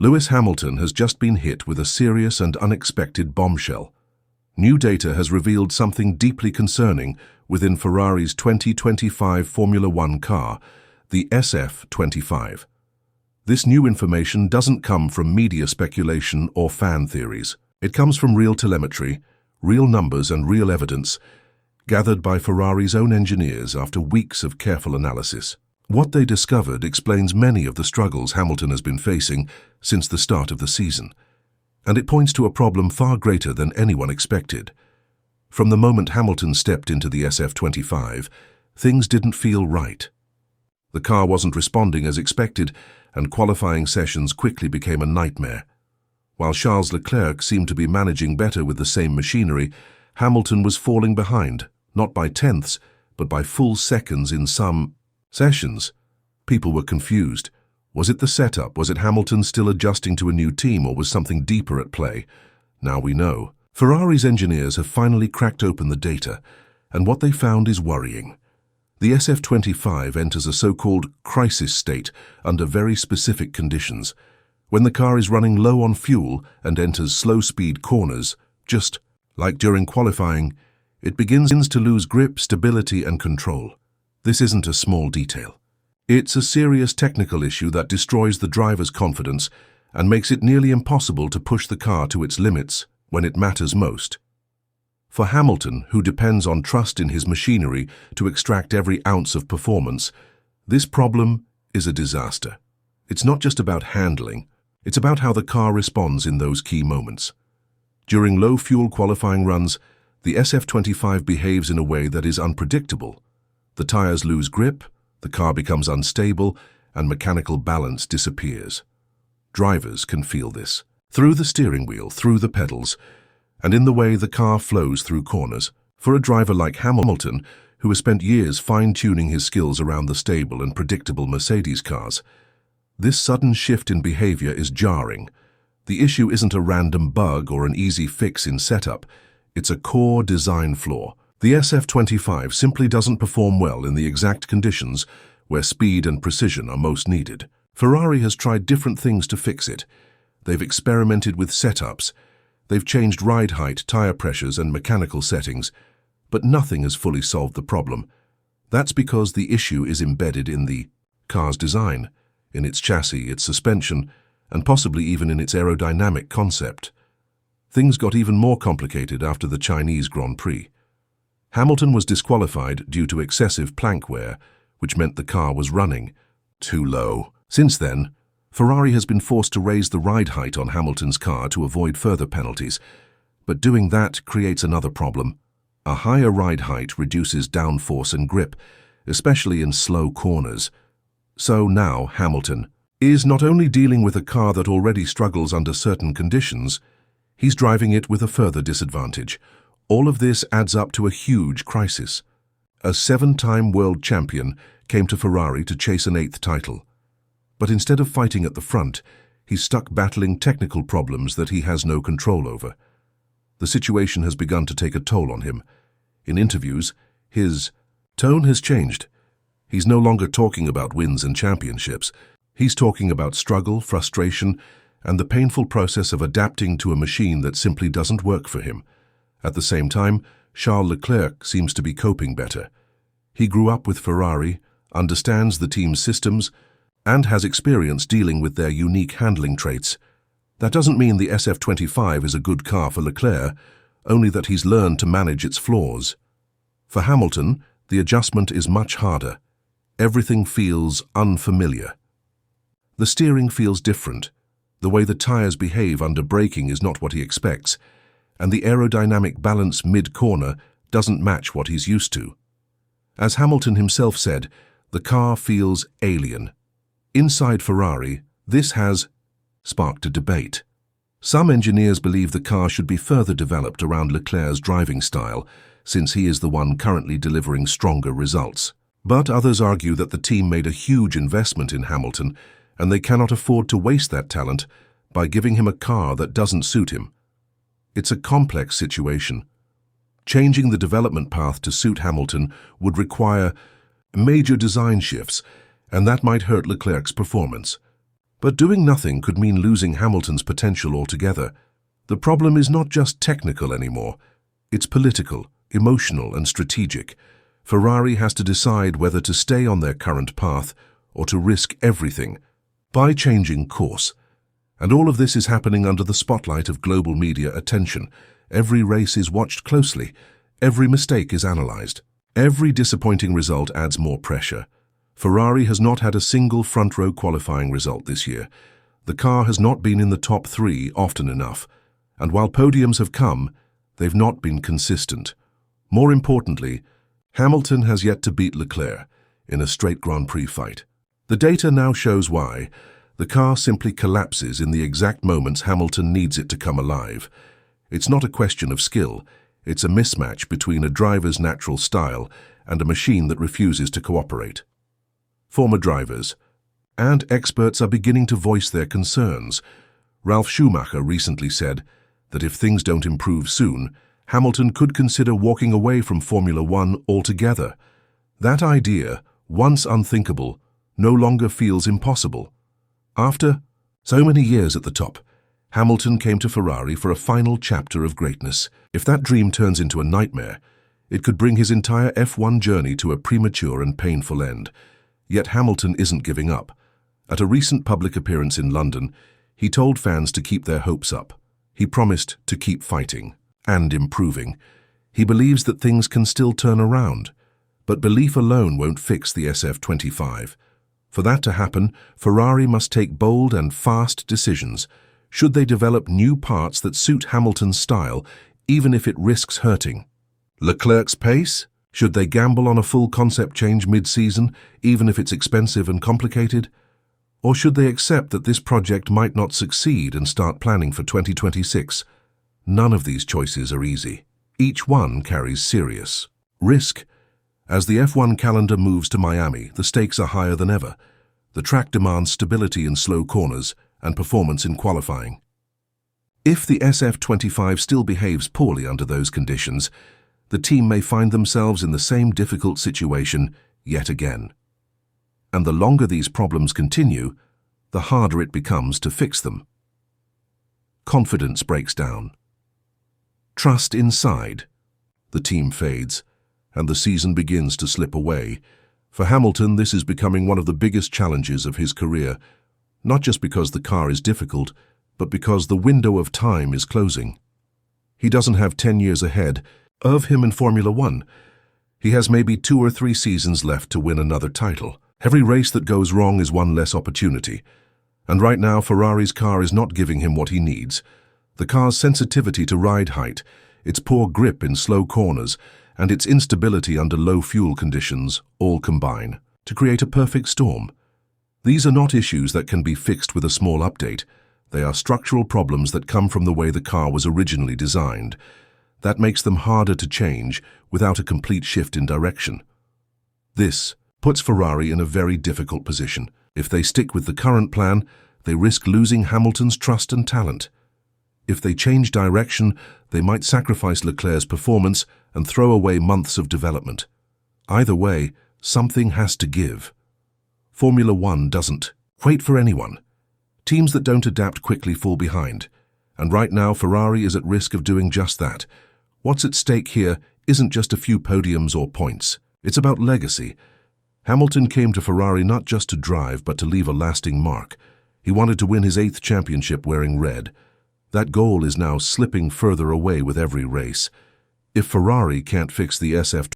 Lewis Hamilton has just been hit with a serious and unexpected bombshell. New data has revealed something deeply concerning within Ferrari's 2025 Formula One car, the SF25. This new information doesn't come from media speculation or fan theories. It comes from real telemetry, real numbers and real evidence, gathered by Ferrari's own engineers after weeks of careful analysis. What they discovered explains many of the struggles Hamilton has been facing since the start of the season, and it points to a problem far greater than anyone expected. From the moment Hamilton stepped into the SF25, things didn't feel right. The car wasn't responding as expected, and qualifying sessions quickly became a nightmare. While Charles Leclerc seemed to be managing better with the same machinery, Hamilton was falling behind, not by tenths, but by full seconds in some sessions. People were confused. Was it the setup? Was it Hamilton still adjusting to a new team, or was something deeper at play? Now we know. Ferrari's engineers have finally cracked open the data, and what they found is worrying. The SF25 enters a so-called crisis state under very specific conditions. When the car is running low on fuel and enters slow-speed corners, just like during qualifying, it begins to lose grip, stability, and control. This isn't a small detail. It's a serious technical issue that destroys the driver's confidence and makes it nearly impossible to push the car to its limits when it matters most. For Hamilton, who depends on trust in his machinery to extract every ounce of performance, this problem is a disaster. It's not just about handling, it's about how the car responds in those key moments. During low-fuel qualifying runs, the SF25 behaves in a way that is unpredictable. The tires lose grip, the car becomes unstable, and mechanical balance disappears. Drivers can feel this, through the steering wheel, through the pedals, and in the way the car flows through corners. For a driver like Hamilton, who has spent years fine-tuning his skills around the stable and predictable Mercedes cars, this sudden shift in behavior is jarring. The issue isn't a random bug or an easy fix in setup, it's a core design flaw. The SF25 simply doesn't perform well in the exact conditions where speed and precision are most needed. Ferrari has tried different things to fix it. They've experimented with setups, they've changed ride height, tire pressures, and mechanical settings, but nothing has fully solved the problem. That's because the issue is embedded in the car's design, in its chassis, its suspension, and possibly even in its aerodynamic concept. Things got even more complicated after the Chinese Grand Prix. Hamilton was disqualified due to excessive plank wear, which meant the car was running too low. Since then, Ferrari has been forced to raise the ride height on Hamilton's car to avoid further penalties, but doing that creates another problem. A higher ride height reduces downforce and grip, especially in slow corners. So now Hamilton is not only dealing with a car that already struggles under certain conditions, he's driving it with a further disadvantage. All of this adds up to a huge crisis. A 7-time world champion came to Ferrari to chase an 8th title. But instead of fighting at the front, he's stuck battling technical problems that he has no control over. The situation has begun to take a toll on him. In interviews, his tone has changed. He's no longer talking about wins and championships. He's talking about struggle, frustration, and the painful process of adapting to a machine that simply doesn't work for him. At the same time, Charles Leclerc seems to be coping better. He grew up with Ferrari, understands the team's systems, and has experience dealing with their unique handling traits. That doesn't mean the SF25 is a good car for Leclerc, only that he's learned to manage its flaws. For Hamilton, the adjustment is much harder. Everything feels unfamiliar. The steering feels different. The way the tires behave under braking is not what he expects, and the aerodynamic balance mid-corner doesn't match what he's used to. As Hamilton himself said, the car feels alien. Inside Ferrari, this has sparked a debate. Some engineers believe the car should be further developed around Leclerc's driving style, since he is the one currently delivering stronger results. But others argue that the team made a huge investment in Hamilton, and they cannot afford to waste that talent by giving him a car that doesn't suit him. It's a complex situation. Changing the development path to suit Hamilton would require major design shifts, and that might hurt Leclerc's performance. But doing nothing could mean losing Hamilton's potential altogether. The problem is not just technical anymore. It's political, emotional, and strategic. Ferrari has to decide whether to stay on their current path or to risk everything by changing course. And all of this is happening under the spotlight of global media attention. Every race is watched closely. Every mistake is analyzed. Every disappointing result adds more pressure. Ferrari has not had a single front-row qualifying result this year. The car has not been in the top 3 often enough. And while podiums have come, they've not been consistent. More importantly, Hamilton has yet to beat Leclerc in a straight Grand Prix fight. The data now shows why. The car simply collapses in the exact moments Hamilton needs it to come alive. It's not a question of skill. It's a mismatch between a driver's natural style and a machine that refuses to cooperate. Former drivers and experts are beginning to voice their concerns. Ralf Schumacher recently said that if things don't improve soon, Hamilton could consider walking away from Formula One altogether. That idea, once unthinkable, no longer feels impossible. After so many years at the top, Hamilton came to Ferrari for a final chapter of greatness. If that dream turns into a nightmare, it could bring his entire F1 journey to a premature and painful end. Yet Hamilton isn't giving up. At a recent public appearance in London, he told fans to keep their hopes up. He promised to keep fighting and improving. He believes that things can still turn around, but belief alone won't fix the SF25. For that to happen, Ferrari must take bold and fast decisions. Should they develop new parts that suit Hamilton's style, even if it risks hurting Leclerc's pace? Should they gamble on a full concept change mid-season, even if it's expensive and complicated? Or should they accept that this project might not succeed and start planning for 2026? None of these choices are easy. Each one carries serious risk. As the F1 calendar moves to Miami, the stakes are higher than ever. The track demands stability in slow corners and performance in qualifying. If the SF25 still behaves poorly under those conditions, the team may find themselves in the same difficult situation yet again. And the longer these problems continue, the harder it becomes to fix them. Confidence breaks down. Trust inside. The team fades, and the season begins to slip away. For Hamilton, this is becoming one of the biggest challenges of his career, not just because the car is difficult, but because the window of time is closing. He doesn't have 10 years ahead of him in Formula One. He has maybe 2 or 3 seasons left to win another title. Every race that goes wrong is one less opportunity. And right now, Ferrari's car is not giving him what he needs. The car's sensitivity to ride height, its poor grip in slow corners, and its instability under low fuel conditions all combine to create a perfect storm. These are not issues that can be fixed with a small update. They are structural problems that come from the way the car was originally designed. That makes them harder to change without a complete shift in direction. This puts Ferrari in a very difficult position. If they stick with the current plan, they risk losing Hamilton's trust and talent. If they change direction, they might sacrifice Leclerc's performance and throw away months of development. Either way, something has to give. Formula One doesn't wait for anyone. Teams that don't adapt quickly fall behind. And right now, Ferrari is at risk of doing just that. What's at stake here isn't just a few podiums or points. It's about legacy. Hamilton came to Ferrari not just to drive, but to leave a lasting mark. He wanted to win his 8th championship wearing red. That goal is now slipping further away with every race. If Ferrari can't fix the SF